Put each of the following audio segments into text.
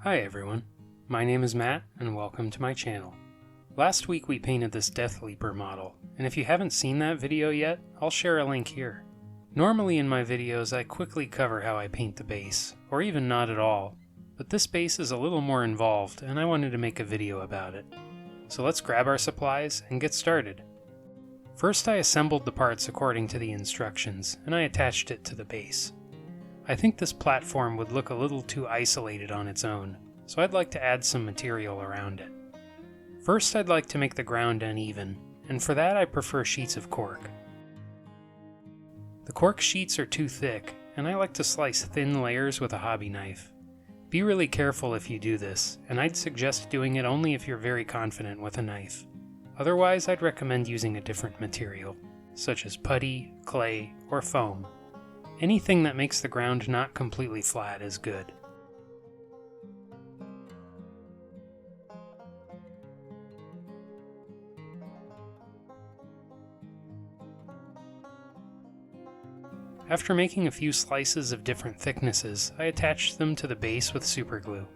Hi everyone, my name is Matt and welcome to my channel. Last week we painted this Deathleaper model, and if you haven't seen that video yet, I'll share a link here. Normally in my videos I quickly cover how I paint the base, or even not at all, but this base is a little more involved and I wanted to make a video about it. So let's grab our supplies and get started. First I assembled the parts according to the instructions, and I attached it to the base. I think this platform would look a little too isolated on its own, so I'd like to add some material around it. First I'd like to make the ground uneven, and for that I prefer sheets of cork. The cork sheets are too thick, and I like to slice thin layers with a hobby knife. Be really careful if you do this, and I'd suggest doing it only if you're very confident with a knife. Otherwise I'd recommend using a different material, such as putty, clay, or foam. Anything that makes the ground not completely flat is good. After making a few slices of different thicknesses, I attached them to the base with superglue.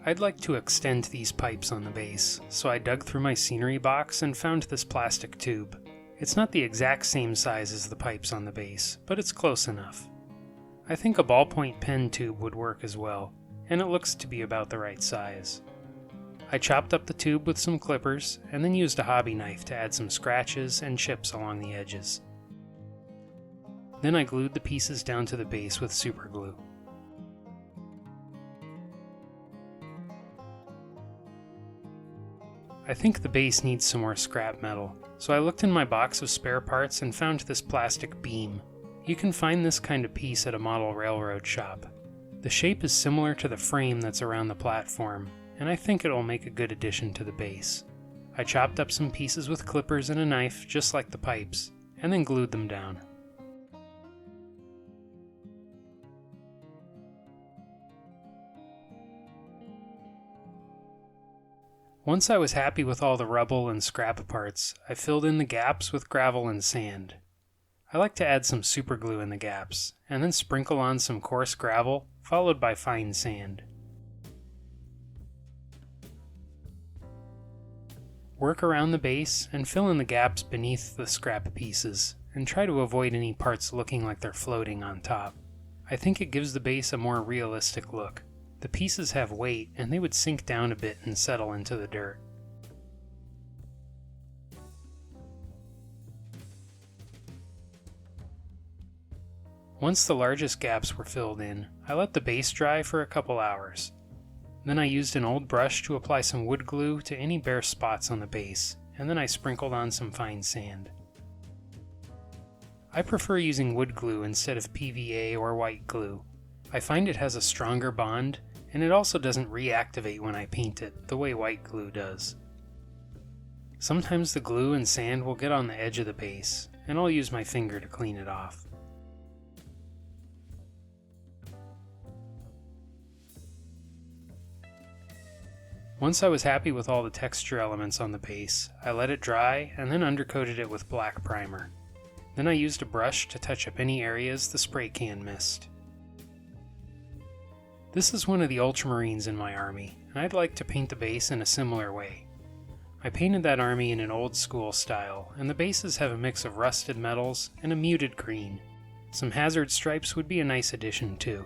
I'd like to extend these pipes on the base, so I dug through my scenery box and found this plastic tube. It's not the exact same size as the pipes on the base, but it's close enough. I think a ballpoint pen tube would work as well, and it looks to be about the right size. I chopped up the tube with some clippers, and then used a hobby knife to add some scratches and chips along the edges. Then I glued the pieces down to the base with superglue. I think the base needs some more scrap metal, so I looked in my box of spare parts and found this plastic beam. You can find this kind of piece at a model railroad shop. The shape is similar to the frame that's around the platform, and I think it'll make a good addition to the base. I chopped up some pieces with clippers and a knife, just like the pipes, and then glued them down. Once I was happy with all the rubble and scrap parts, I filled in the gaps with gravel and sand. I like to add some superglue in the gaps, and then sprinkle on some coarse gravel, followed by fine sand. Work around the base and fill in the gaps beneath the scrap pieces, and try to avoid any parts looking like they're floating on top. I think it gives the base a more realistic look. The pieces have weight, and they would sink down a bit and settle into the dirt. Once the largest gaps were filled in, I let the base dry for a couple hours. Then I used an old brush to apply some wood glue to any bare spots on the base, and then I sprinkled on some fine sand. I prefer using wood glue instead of PVA or white glue. I find it has a stronger bond, and it also doesn't reactivate when I paint it, the way white glue does. Sometimes the glue and sand will get on the edge of the base, and I'll use my finger to clean it off. Once I was happy with all the texture elements on the base, I let it dry and then undercoated it with black primer. Then I used a brush to touch up any areas the spray can missed. This is one of the Ultramarines in my army, and I'd like to paint the base in a similar way. I painted that army in an old school style, and the bases have a mix of rusted metals and a muted green. Some hazard stripes would be a nice addition too.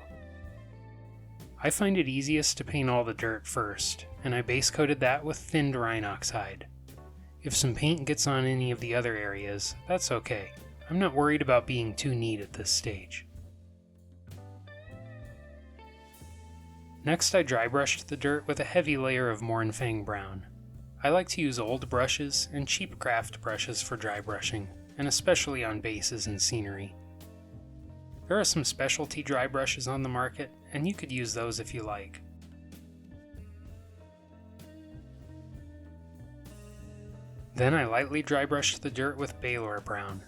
I find it easiest to paint all the dirt first, and I base coated that with thinned Rhinox hide. If some paint gets on any of the other areas, that's okay. I'm not worried about being too neat at this stage. Next I dry brushed the dirt with a heavy layer of Mournfang brown. I like to use old brushes and cheap craft brushes for dry brushing, and especially on bases and scenery. There are some specialty dry brushes on the market, and you could use those if you like. Then I lightly dry brushed the dirt with Balor brown.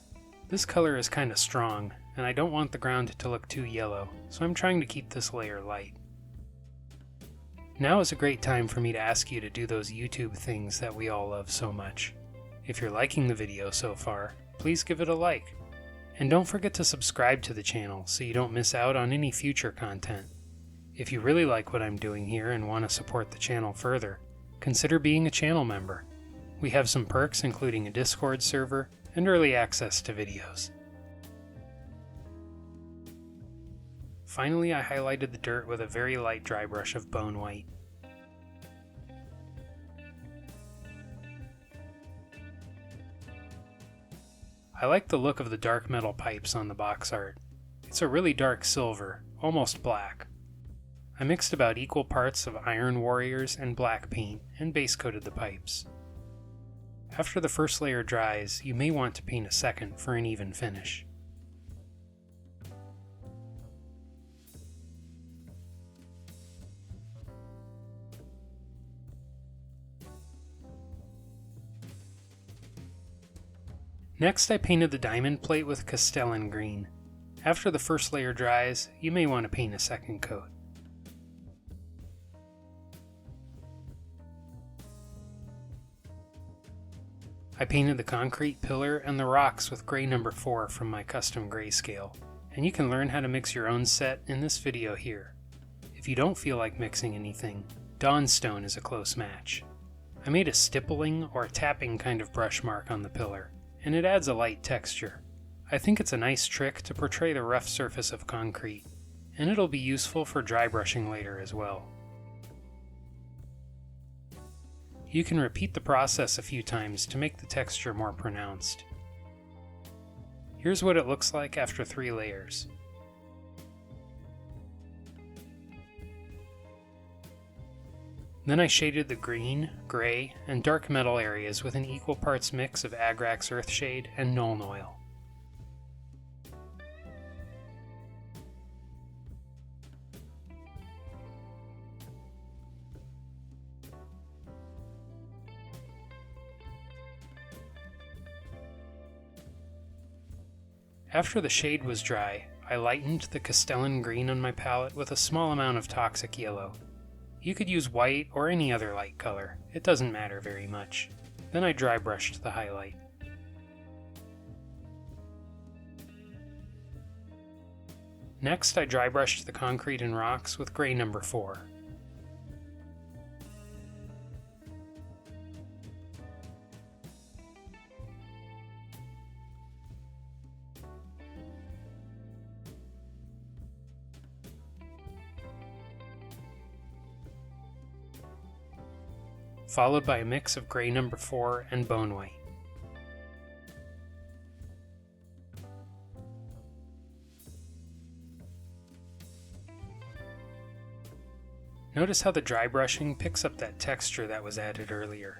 This color is kinda strong, and I don't want the ground to look too yellow, so I'm trying to keep this layer light. Now is a great time for me to ask you to do those YouTube things that we all love so much. If you're liking the video so far, please give it a like. And don't forget to subscribe to the channel so you don't miss out on any future content. If you really like what I'm doing here and want to support the channel further, consider being a channel member. We have some perks including a Discord server and early access to videos. Finally, I highlighted the dirt with a very light dry brush of Bonewhite. I like the look of the dark metal pipes on the box art. It's a really dark silver, almost black. I mixed about equal parts of Iron Warriors and black paint and base coated the pipes. After the first layer dries, you may want to paint a second for an even finish. Next, I painted the diamond plate with Castellan green. After the first layer dries, you may want to paint a second coat. I painted the concrete pillar and the rocks with gray number 4 from my custom grayscale, and you can learn how to mix your own set in this video here. If you don't feel like mixing anything, Dawnstone is a close match. I made a stippling or tapping kind of brush mark on the pillar, and it adds a light texture. I think it's a nice trick to portray the rough surface of concrete, and it'll be useful for dry brushing later as well. You can repeat the process a few times to make the texture more pronounced. Here's what it looks like after 3 layers. Then I shaded the green, gray, and dark metal areas with an equal parts mix of Agrax Earthshade and Nuln oil. After the shade was dry, I lightened the Castellan green on my palette with a small amount of toxic yellow. You could use white or any other light color, it doesn't matter very much. Then I dry brushed the highlight. Next, I dry brushed the concrete and rocks with gray number 4. Followed by a mix of gray number 4 and Bonewhite. Notice how the dry brushing picks up that texture that was added earlier.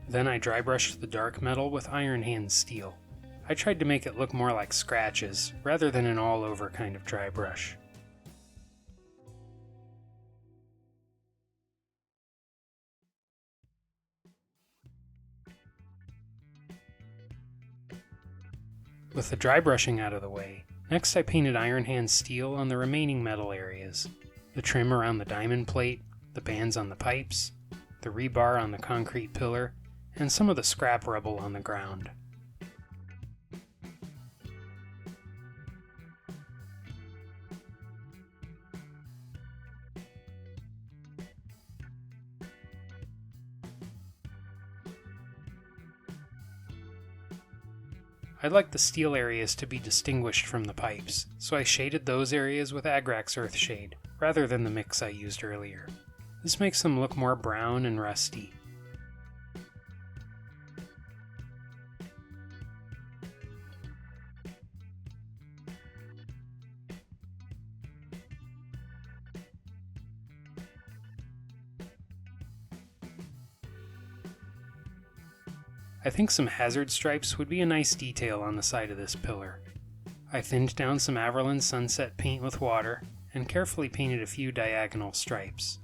Then I dry brushed the dark metal with Iron Hand steel. I tried to make it look more like scratches, rather than an all-over kind of dry brush. With the dry brushing out of the way, next I painted Iron Hand steel on the remaining metal areas. The trim around the diamond plate, the bands on the pipes, the rebar on the concrete pillar, and some of the scrap rubble on the ground. I'd like the steel areas to be distinguished from the pipes, so I shaded those areas with Agrax Earthshade, rather than the mix I used earlier. This makes them look more brown and rusty. I think some hazard stripes would be a nice detail on the side of this pillar. I thinned down some Averland sunset paint with water and carefully painted a few diagonal stripes.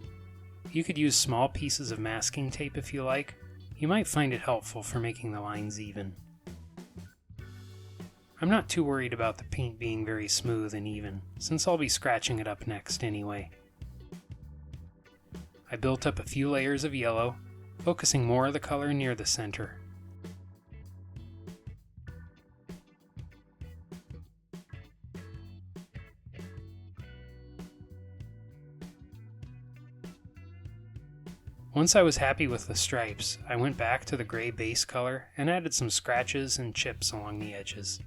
You could use small pieces of masking tape if you like. You might find it helpful for making the lines even. I'm not too worried about the paint being very smooth and even, since I'll be scratching it up next anyway. I built up a few layers of yellow, focusing more of the color near the center. Once I was happy with the stripes, I went back to the gray base color and added some scratches and chips along the edges.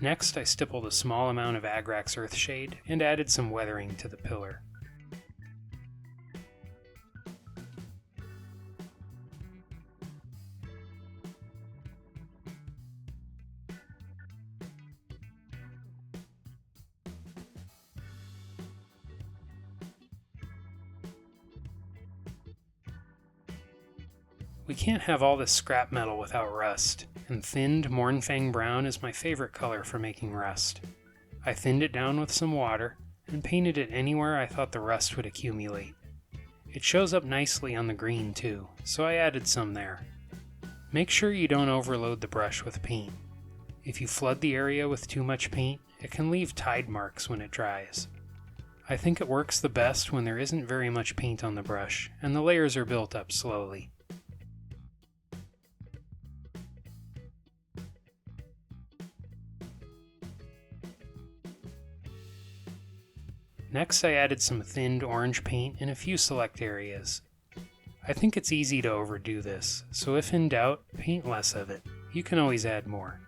Next, I stippled a small amount of Agrax Earthshade and added some weathering to the pillar. We can't have all this scrap metal without rust, and thinned Mournfang brown is my favorite color for making rust. I thinned it down with some water and painted it anywhere I thought the rust would accumulate. It shows up nicely on the green too, so I added some there. Make sure you don't overload the brush with paint. If you flood the area with too much paint, it can leave tide marks when it dries. I think it works the best when there isn't very much paint on the brush and the layers are built up slowly. Next, I added some thinned orange paint in a few select areas. I think it's easy to overdo this, so if in doubt, paint less of it. You can always add more.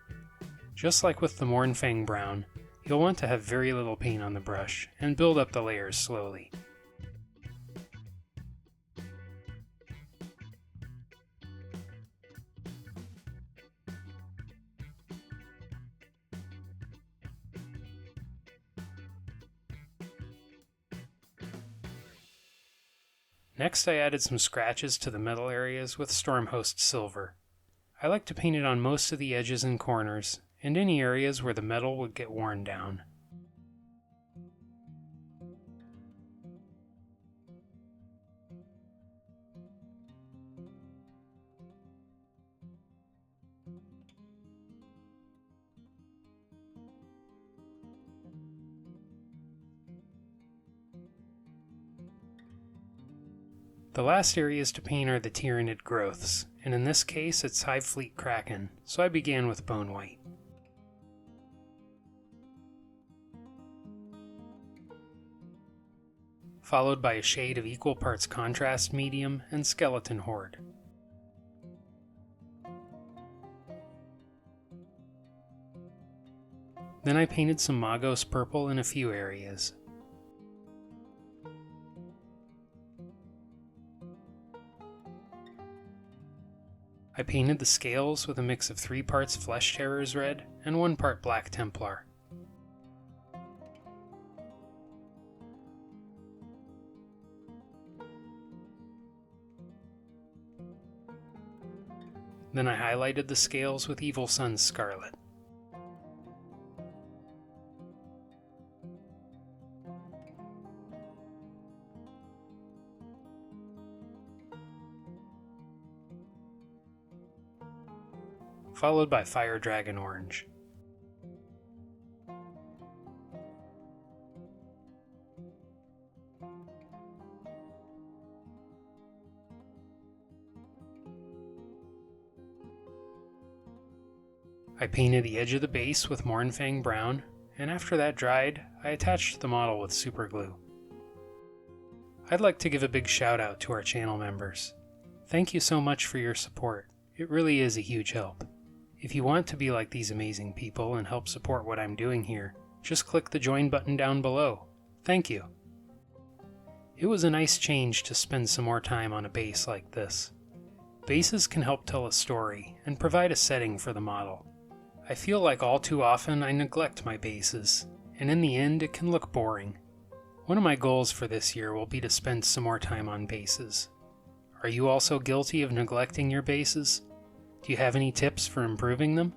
Just like with the Mournfang brown, you'll want to have very little paint on the brush and build up the layers slowly. Next, I added some scratches to the metal areas with Stormhost silver. I like to paint it on most of the edges and corners, and any areas where the metal would get worn down. The last areas to paint are the Tyranid growths, and in this case it's Hive Fleet Kraken, so I began with Bonewhite. Followed by a shade of equal parts contrast medium and skeleton horde. Then I painted some Magos purple in a few areas. I painted the scales with a mix of 3 parts Flesh Terror's red and 1 part Black Templar. Then I highlighted the scales with Evil Sunz Scarlet. Followed by Fire Dragon Orange. I painted the edge of the base with Mournfang brown, and after that dried, I attached the model with super glue. I'd like to give a big shout out to our channel members. Thank you so much for your support. It really is a huge help. If you want to be like these amazing people and help support what I'm doing here, just click the join button down below. Thank you. It was a nice change to spend some more time on a base like this. Bases can help tell a story and provide a setting for the model. I feel like all too often I neglect my bases, and in the end it can look boring. One of my goals for this year will be to spend some more time on bases. Are you also guilty of neglecting your bases? Do you have any tips for improving them?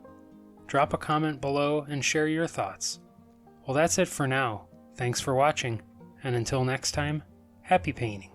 Drop a comment below and share your thoughts. Well, that's it for now. Thanks for watching, and until next time, happy painting.